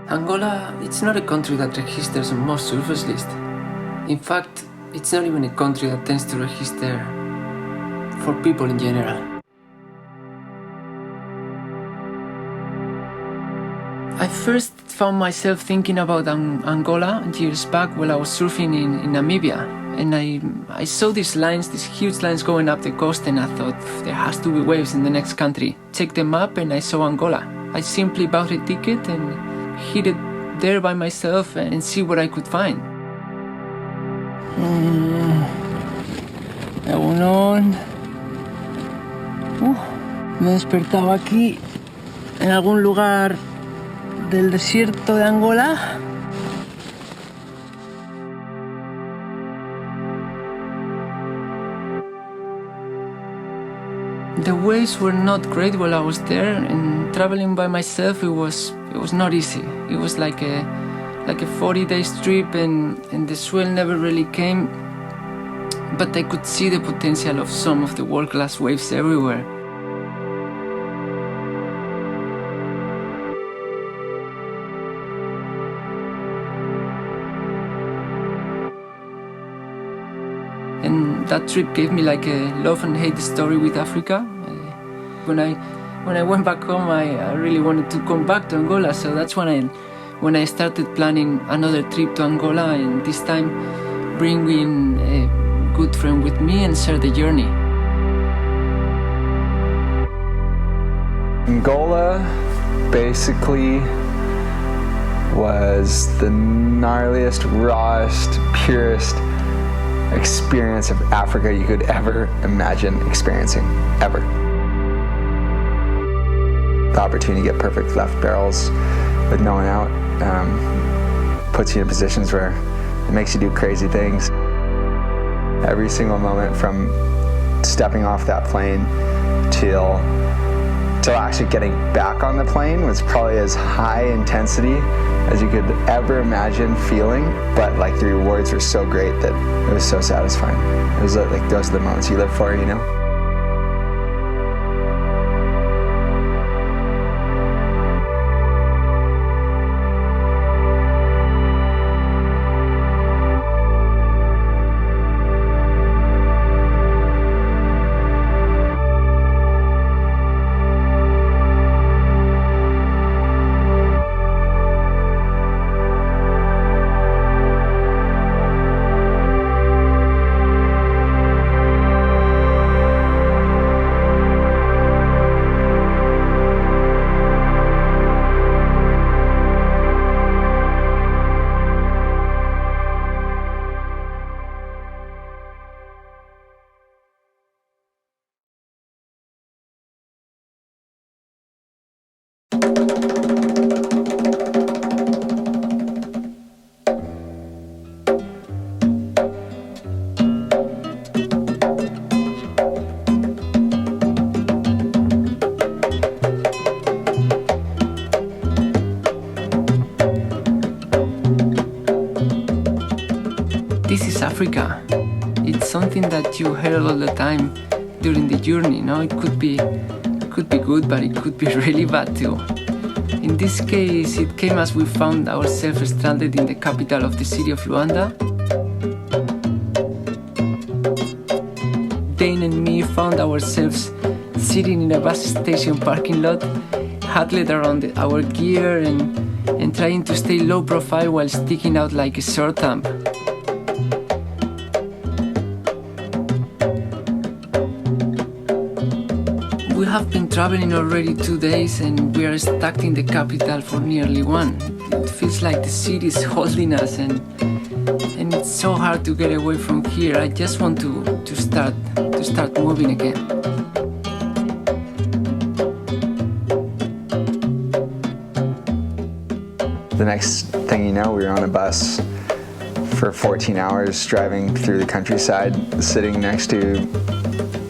Angola, it's not a country that registers on most surface lists. In fact, it's not even a country that tends to register for people in general. I first found myself thinking about Angola years back while I was surfing in Namibia. And I saw these huge lines going up the coast, and I thought, there has to be waves in the next country. Checked the map and I saw Angola. I simply bought a ticket and headed there by myself and see what I could find. Me he despertado aquí, en algún lugar del desierto de Angola. The waves were not great while I was there, and traveling by myself it was not easy. It was like a 40-day trip, and the swell never really came. But I could see the potential of some of the world-class waves everywhere. And that trip gave me like a love and hate story with Africa. When I went back home, I really wanted to come back to Angola, so that's when I started planning another trip to Angola, and this time bringing a good friend with me and share the journey. Angola basically was the gnarliest, rawest, purest experience of Africa you could ever imagine experiencing, ever. The opportunity to get perfect left barrels with no one out puts you in positions where it makes you do crazy things. Every single moment from stepping off that plane till actually getting back on the plane was probably as high intensity as you could ever imagine feeling, but like the rewards were so great that it was so satisfying. It was like those are the moments you live for, you know? This is Africa. It's something that you heard all the time during the journey, no? It could be good, but it could be really bad too. In this case, it came as we found ourselves stranded in the capital of the city of Luanda. Dane and me found ourselves sitting in a bus station parking lot, huddled around our gear and trying to stay low profile while sticking out like a sore thumb. We have been traveling already 2 days, and we are stuck in the capital for nearly one. It feels like the city is holding us, and it's so hard to get away from here. I just want to start moving again. The next thing you know, we were on a bus for 14 hours driving through the countryside, sitting next to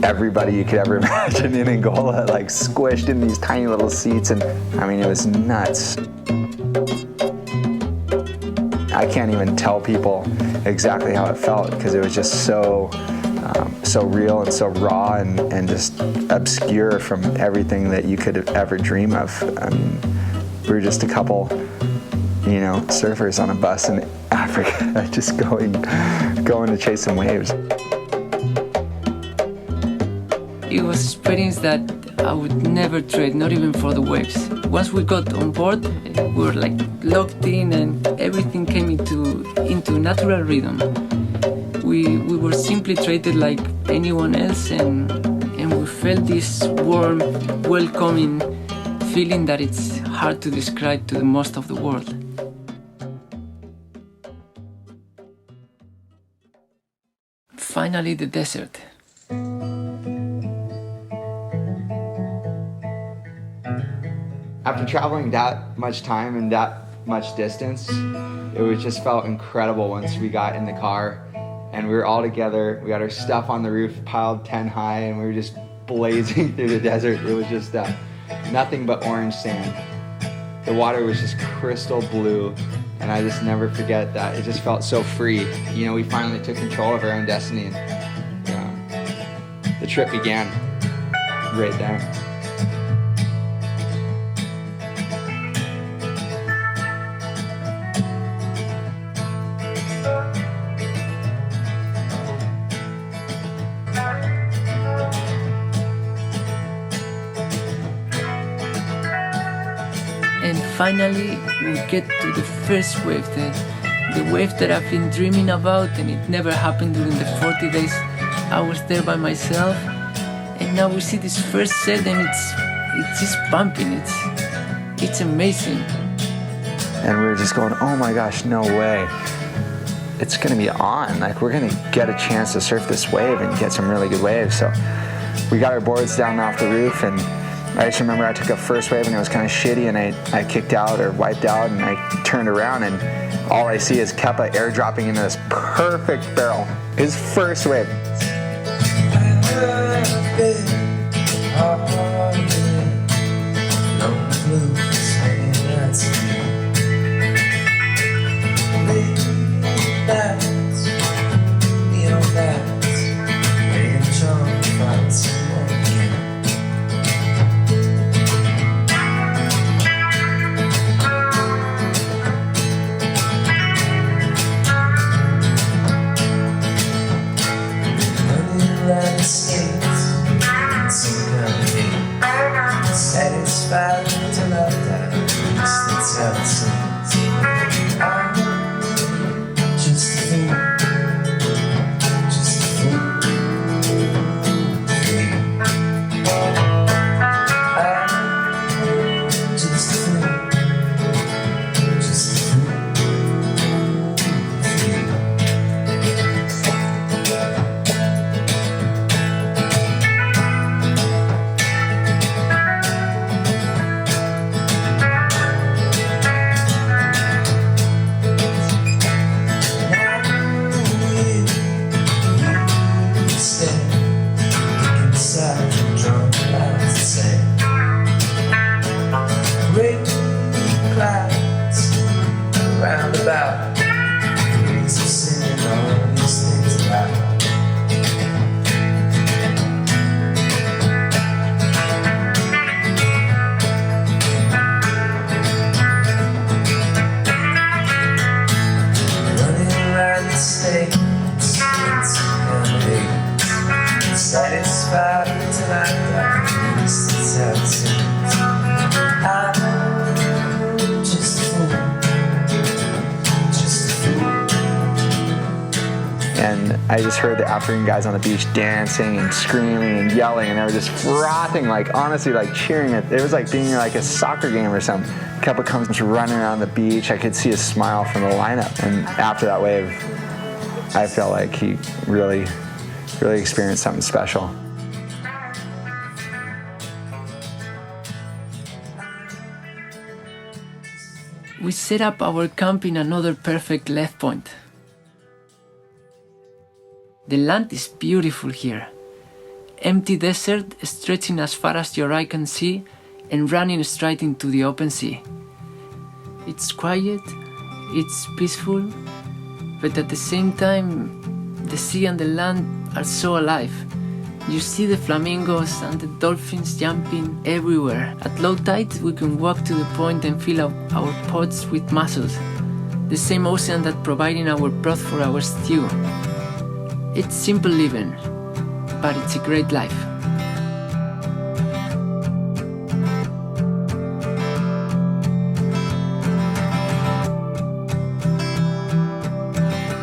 everybody you could ever imagine in Angola, like squished in these tiny little seats, and I mean, it was nuts. I can't even tell people exactly how it felt because it was just so real and so raw and just obscure from everything that you could ever dream of. I mean, we were just a couple surfers on a bus in Africa, just going to chase some waves. It was an experience that I would never trade, not even for the waves. Once we got on board, we were like locked in, and everything came into natural rhythm. We were simply treated like anyone else, and we felt this warm, welcoming feeling that it's hard to describe to the most of the world. Finally, the desert. After traveling that much time and that much distance, it was just felt incredible once we got in the car and we were all together. We got our stuff on the roof piled 10 high and we were just blazing through the desert. It was just nothing but orange sand. The water was just crystal blue, and I just never forget that. It just felt so free. We finally took control of our own destiny, and the trip began right there. And finally, we get to the first wave, the wave that I've been dreaming about, and it never happened during the 40 days I was there by myself. And now we see this first set, and it's just pumping. It's amazing. And we were just going, oh my gosh, no way. It's gonna be on. Like, we're gonna get a chance to surf this wave and get some really good waves. So we got our boards down off the roof, and I just remember I took a first wave and it was kind of shitty, and I kicked out or wiped out, and I turned around and all I see is Kepa airdropping into this perfect barrel. His first wave. Satisfied till I die, that's how it seems. I'm just a fool, just a fool. I'm just a fool, just a fool. Roundabout, ways of singing all these things about. Running around the state, it's satisfied till I die. At least that's how it seems. I'm just a fool. And I just heard the African guys on the beach dancing and screaming and yelling, and they were just frothing, like honestly, like cheering it. It was like being like a soccer game or something. Kepa comes running around the beach. I could see a smile from the lineup. And after that wave, I felt like he really experienced something special. We set up our camp in another perfect left point. The land is beautiful here. Empty desert stretching as far as your eye can see and running straight into the open sea. It's quiet, it's peaceful, but at the same time, the sea and the land are so alive. You see the flamingos and the dolphins jumping everywhere. At low tide, we can walk to the point and fill up our pots with mussels, the same ocean that providing our broth for our stew. It's simple living, but it's a great life.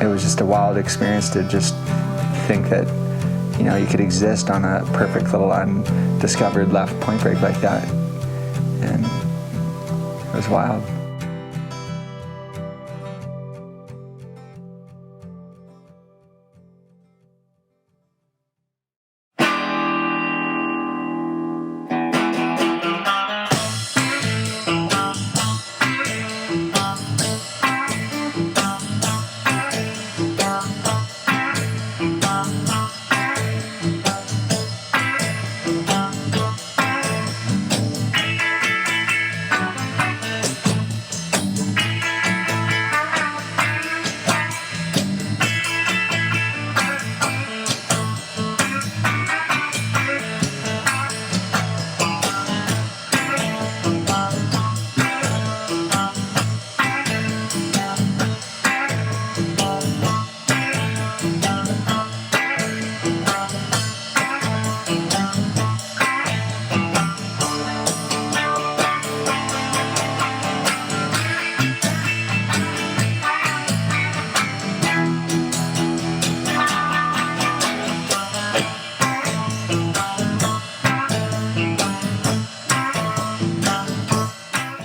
It was just a wild experience to just think that, you know, you could exist on a perfect little undiscovered left point break like that. And it was wild.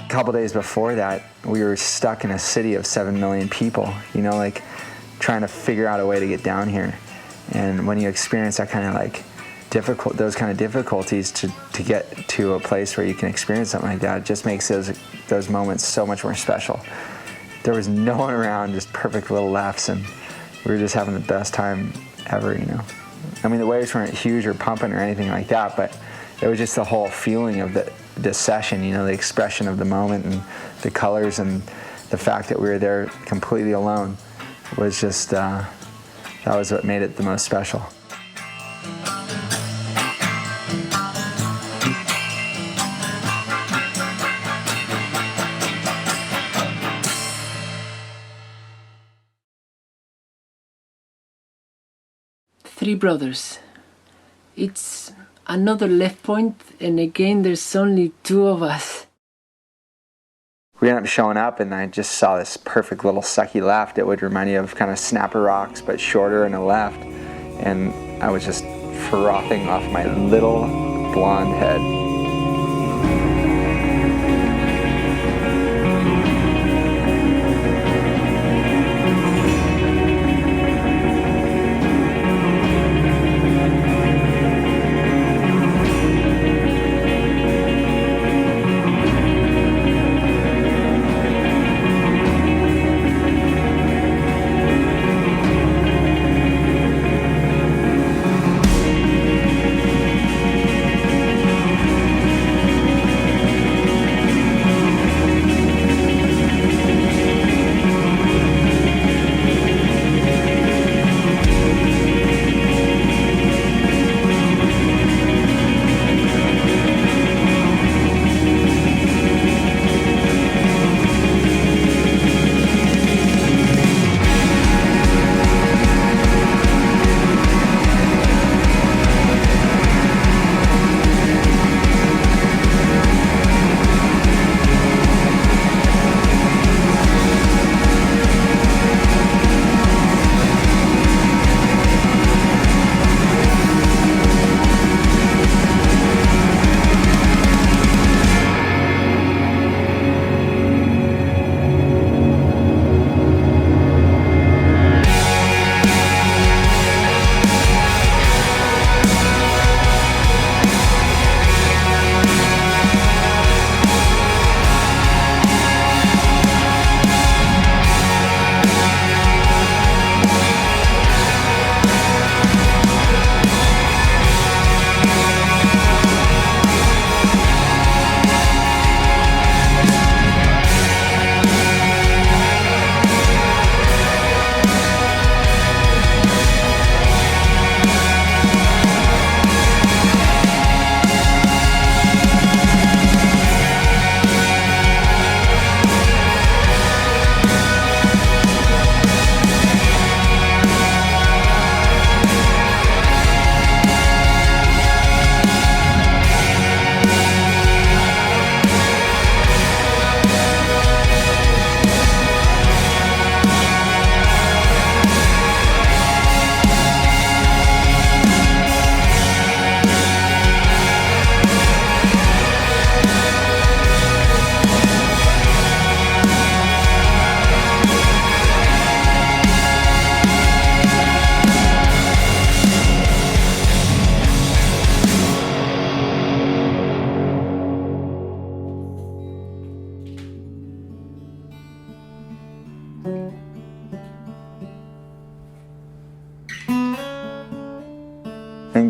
A couple days before that, we were stuck in a city of 7 million people, you know, like trying to figure out a way to get down here. And when you experience that kind of like those kind of difficulties to get to a place where you can experience something like that, it just makes those moments so much more special. There was no one around, just perfect little laughs, and we were just having the best time ever, you know. I mean, the waves weren't huge or pumping or anything like that, but it was just the whole feeling of the session, you know, the expression of the moment and the colors and the fact that we were there completely alone was just, that was what made it the most special. Three brothers. It's another left point, and again there's only two of us. We ended up showing up, and I just saw this perfect little sucky left. It would remind you of kind of snapper rocks, but shorter and a left. And I was just frothing off my little blonde head.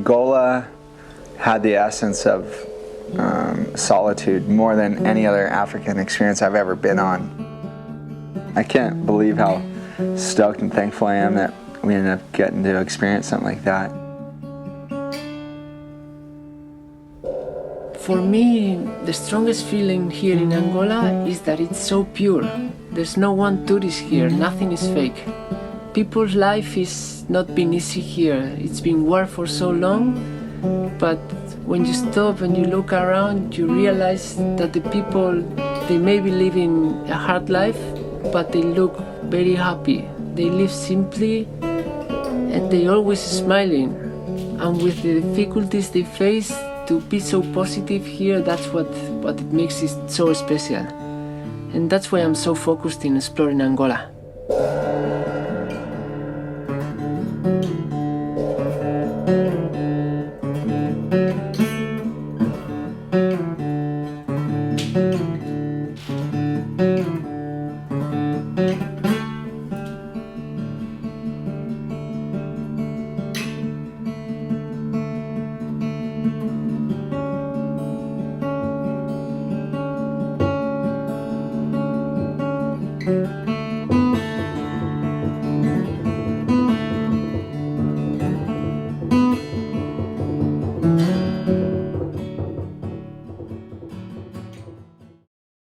Angola had the essence of solitude more than any other African experience I've ever been on. I can't believe how stoked and thankful I am that we ended up getting to experience something like that. For me, the strongest feeling here in Angola is that it's so pure. There's no one tourist here, nothing is fake. People's life is not been easy here. It's been war for so long, but when you stop and you look around, you realize that the people, they may be living a hard life, but they look very happy. They live simply and they always smiling. And with the difficulties they face, to be so positive here, that's what it makes it so special. And that's why I'm so focused in exploring Angola.